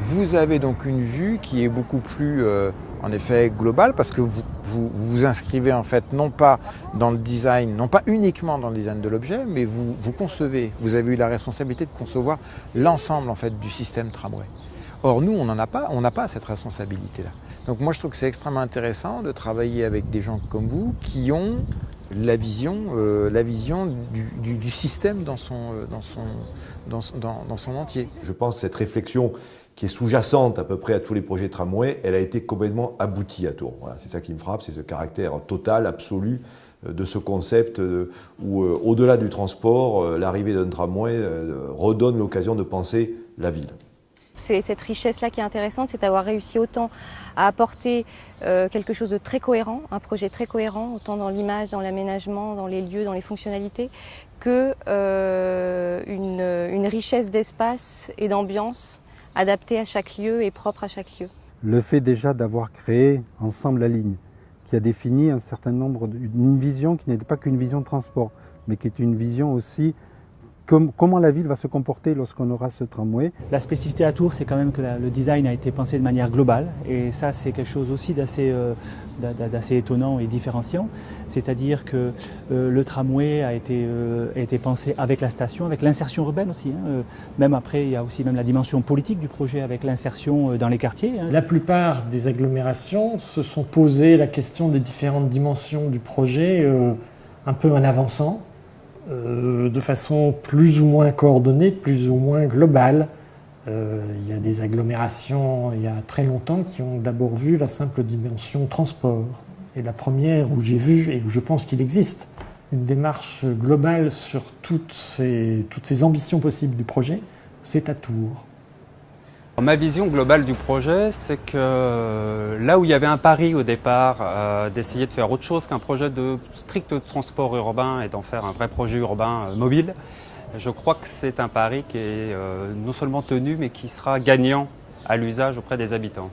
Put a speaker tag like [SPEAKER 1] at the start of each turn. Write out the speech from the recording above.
[SPEAKER 1] Vous avez donc une vue qui est beaucoup plus, en effet, globale, parce que vous inscrivez en fait non pas dans le design, non pas uniquement dans le design de l'objet, mais vous concevez, vous avez eu la responsabilité de concevoir l'ensemble en fait du système tramway. Or nous, on n'a pas cette responsabilité-là. Donc moi je trouve que c'est extrêmement intéressant de travailler avec des gens comme vous qui ont la vision du système dans son entier.
[SPEAKER 2] Je pense que cette réflexion qui est sous-jacente à peu près à tous les projets tramway, elle a été complètement aboutie à Tours. Voilà, c'est ça qui me frappe, c'est ce caractère total, absolu de ce concept où, au-delà du transport, l'arrivée d'un tramway redonne l'occasion de penser la ville.
[SPEAKER 3] C'est cette richesse-là qui est intéressante, c'est d'avoir réussi autant à apporter quelque chose de très cohérent, un projet très cohérent, autant dans l'image, dans l'aménagement, dans les lieux, dans les fonctionnalités, que une richesse d'espace et d'ambiance adaptée à chaque lieu et propre à chaque lieu.
[SPEAKER 4] Le fait déjà d'avoir créé ensemble la ligne, qui a défini un certain nombre, une vision qui n'était pas qu'une vision de transport, mais qui est une vision aussi comment la ville va se comporter lorsqu'on aura ce tramway.
[SPEAKER 5] La spécificité à Tours, c'est quand même que le design a été pensé de manière globale, et ça c'est quelque chose aussi d'assez étonnant et différenciant. C'est-à-dire que le tramway a été pensé avec la station, avec l'insertion urbaine aussi. Même après, il y a aussi même la dimension politique du projet avec l'insertion dans les quartiers.
[SPEAKER 6] La plupart des agglomérations se sont posé la question des différentes dimensions du projet un peu en avançant. De façon plus ou moins coordonnée, plus ou moins globale. Il y a des agglomérations, il y a très longtemps, qui ont d'abord vu la simple dimension transport. Et la première où j'ai vu, et où je pense qu'il existe, une démarche globale sur toutes ces ambitions possibles du projet, c'est à Tours.
[SPEAKER 7] Ma vision globale du projet, c'est que là où il y avait un pari au départ d'essayer de faire autre chose qu'un projet de strict transport urbain et d'en faire un vrai projet urbain mobile, je crois que c'est un pari qui est non seulement tenu mais qui sera gagnant à l'usage auprès des habitants.